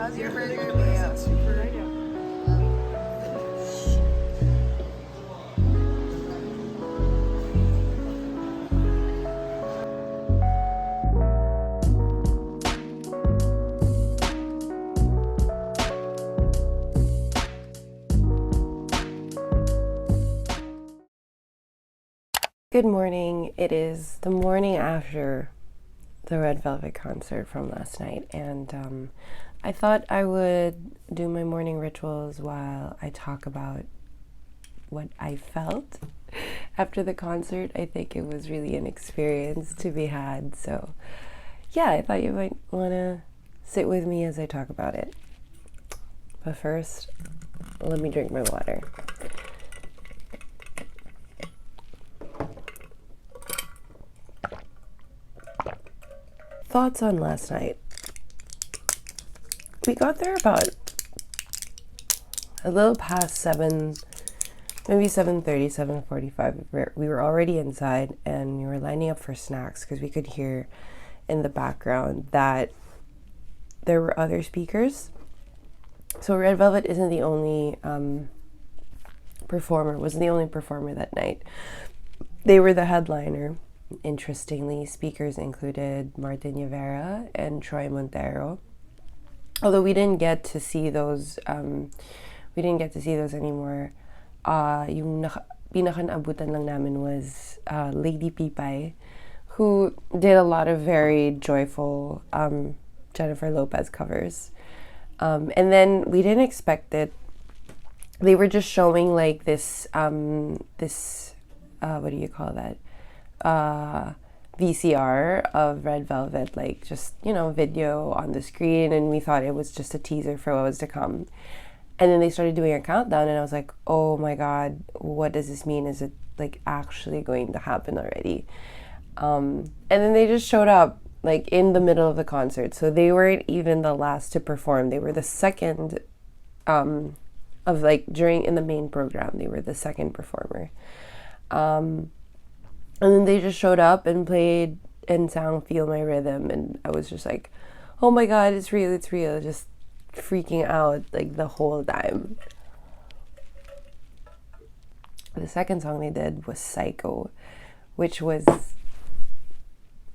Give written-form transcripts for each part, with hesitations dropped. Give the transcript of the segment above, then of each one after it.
How's your burger, Bea? Super. Good morning. It is the morning after the Red Velvet concert from last night, and I thought I would do my morning rituals while I talk about what I felt after the concert. I think it was really an experience to be had, so yeah, I thought you might want to sit with me as I talk about it. But first, let me drink my water. Thoughts on last night. We got there about a little past 7, maybe 7:30, 7:45. We were already inside and we were lining up for snacks because we could hear in the background that there were other speakers. So Red Velvet isn't the only wasn't the only performer that night. They were the headliner. Interestingly, speakers included Martin Rivera and Troy Montero. Although we didn't get to see those anymore. Yung pinaka-naabutan lang namin was Lady Pipay, who did a lot of very joyful Jennifer Lopez covers. And then we didn't expect it. They were just showing like this what do you call that? VCR of Red Velvet, like just, video on the screen, and we thought it was just a teaser for what was to come. And then they started doing a countdown and I was like, oh my god, what does this mean? Is it like actually going to happen already? And then they just showed up like in the middle of the concert. So they weren't even the last to perform. They were the second in the main program, they were the second performer. And then they just showed up and played and sang Feel My Rhythm. And I was just like, oh my god, it's real. Just freaking out like the whole time. The second song they did was Psycho, which was,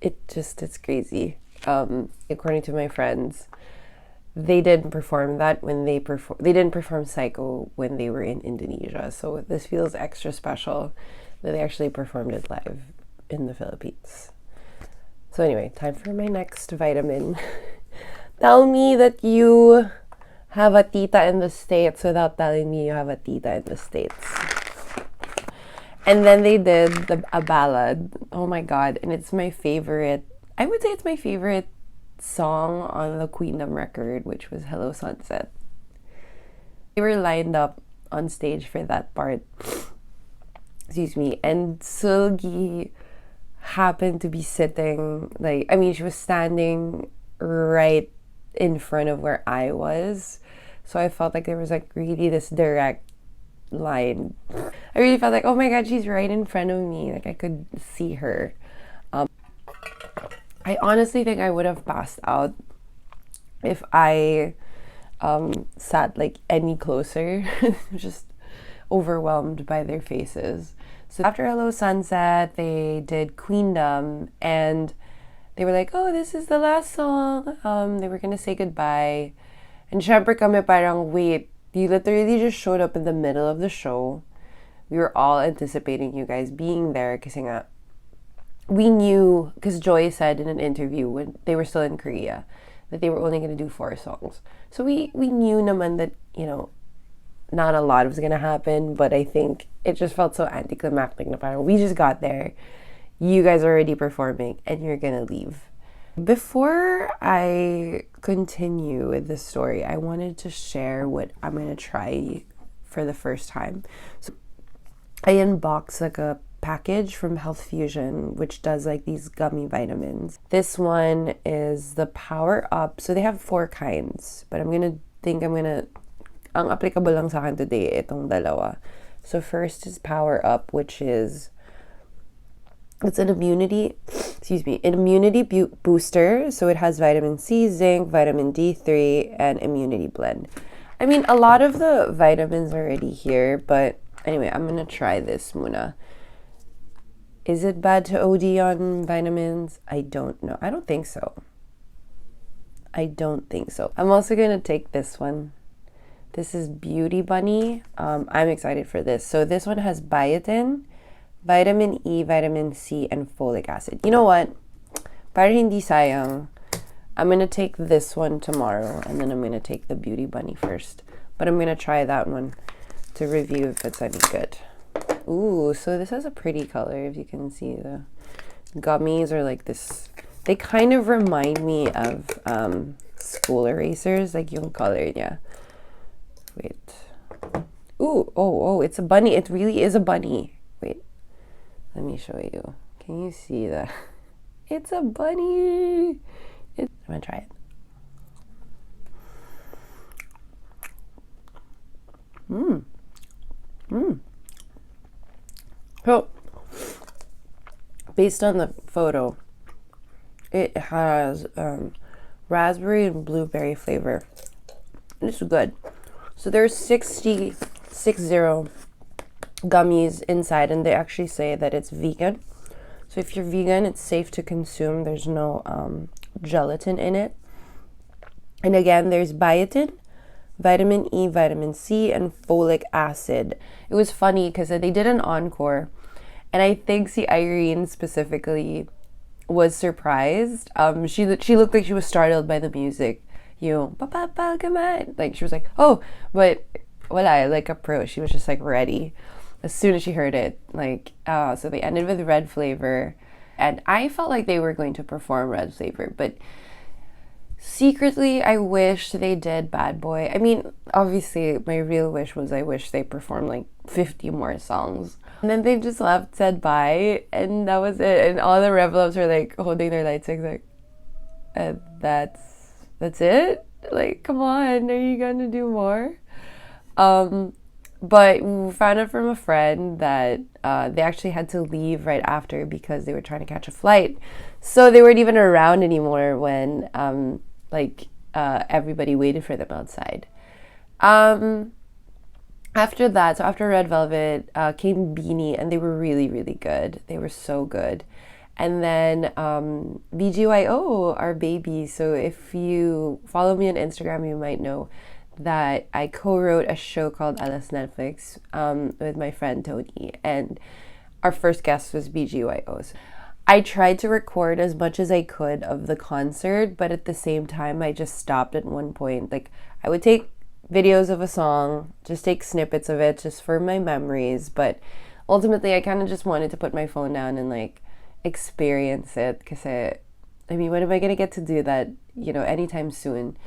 it's crazy. According to my friends, they didn't perform that when they didn't perform Psycho when they were in Indonesia. So this feels extra special that they actually performed it live in the Philippines. So anyway, time for my next vitamin. Tell me that you have a tita in the States without telling me you have a tita in the States. And then they did a ballad. Oh my god, and it's my favorite. I would say it's my favorite song on the Queendom record, which was Hello Sunset. They were lined up on stage for that part. Excuse me, and Sulgi happened to be sitting, she was standing right in front of where I was. So I felt like there was like really this direct line. I really felt like, oh my god, she's right in front of me. Like I could see her. I honestly think I would have passed out if I sat like any closer. Just overwhelmed by their faces. So after Hello Sunset, they did Queendom, and they were like, oh, this is the last song. They were gonna say goodbye. And syempre kami parang, wait, you literally just showed up in the middle of the show. We were all anticipating you guys being there kasi nga, we knew, because Joy said in an interview when they were still in Korea, that they were only gonna do 4 songs. So we knew naman that, not a lot was gonna happen, but I think it just felt so anticlimactic na parang we just got there, you guys are already performing, and you're gonna leave. Before I continue with this story, I wanted to share what I'm gonna try for the first time. So I unboxed like a package from Health Fusion, which does like these gummy vitamins. This one is the Power Up. So they have 4 kinds, but ang applicable lang sa akin today, itong dalawa. So first is Power Up, which is It's an immunity, booster. So it has vitamin C, zinc, vitamin D3, and immunity blend. I mean, a lot of the vitamins are already here, but anyway, I'm gonna try this muna. Is it bad to OD on vitamins? I don't know. I don't think so. I'm also gonna take this one. This is Beauty Bunny. I'm excited for this. So this one has biotin, vitamin E, vitamin C, and folic acid. You know what? Para hindi sayang, I'm going to take this one tomorrow, and then I'm going to take the Beauty Bunny first. But I'm going to try that one to review if it's any good. Ooh, so this has a pretty color, if you can see. The gummies are like this. They kind of remind me of school erasers, like yung color, yeah. Wait. Ooh, oh, it's a bunny. It really is a bunny. Wait. Let me show you. Can you see that? It's a bunny. I'm gonna try it. So, based on the photo, it has raspberry and blueberry flavor. It's good. So there's 60 gummies inside, and they actually say that it's vegan. So if you're vegan, it's safe to consume. There's no gelatin in it. And again, there's biotin, vitamin E, vitamin C, and folic acid. It was funny because they did an encore, and I think si Irene specifically was surprised. She looked like she was startled by the music. Papa, come on. Like, she was like, oh, but wala, like a pro. She was just like ready as soon as she heard it. Like, so they ended with red flavor, and I felt like they were going to perform red flavor, but secretly I wish they did Bad Boy. I mean, obviously my real wish was I wish they performed like 50 more songs. And then they just left, said bye, and that was it. And all the Reveluvs are like holding their light sticks like, that's it? Like, come on, are you gonna do more? But we found out from a friend that they actually had to leave right after because they were trying to catch a flight. So they weren't even around anymore when everybody waited for them outside. After that, so after Red Velvet, came Beanie, and they were really, really good. They were so good. And then BGYO, our baby. So if you follow me on Instagram, you might know that I co-wrote a show called Alas Netflix with my friend Tony, and our first guest was BGYO. So I tried to record as much as I could of the concert, but at the same time I just stopped at one point. Like, I would take videos of a song, just take snippets of it just for my memories, but ultimately I kind of just wanted to put my phone down and like experience it, because I mean, when am I gonna get to do that, anytime soon?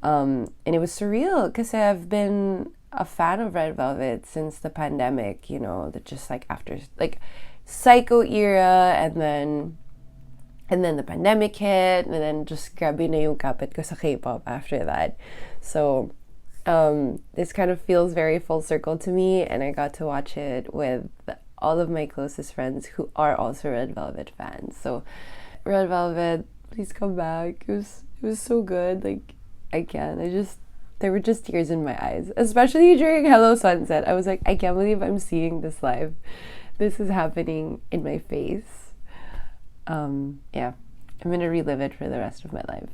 And it was surreal because I've been a fan of Red Velvet since the pandemic, that just like after like Psycho era, and then the pandemic hit, and then just grabe na yung kapit ko sa K-pop after that. So this kind of feels very full circle to me, and I got to watch it with all of my closest friends who are also Red Velvet fans. So Red Velvet, please come back. It was so good. Like, there were just tears in my eyes, especially during Hello Sunset. I was like, I can't believe I'm seeing this live. This is happening in my face. Yeah, I'm gonna relive it for the rest of my life.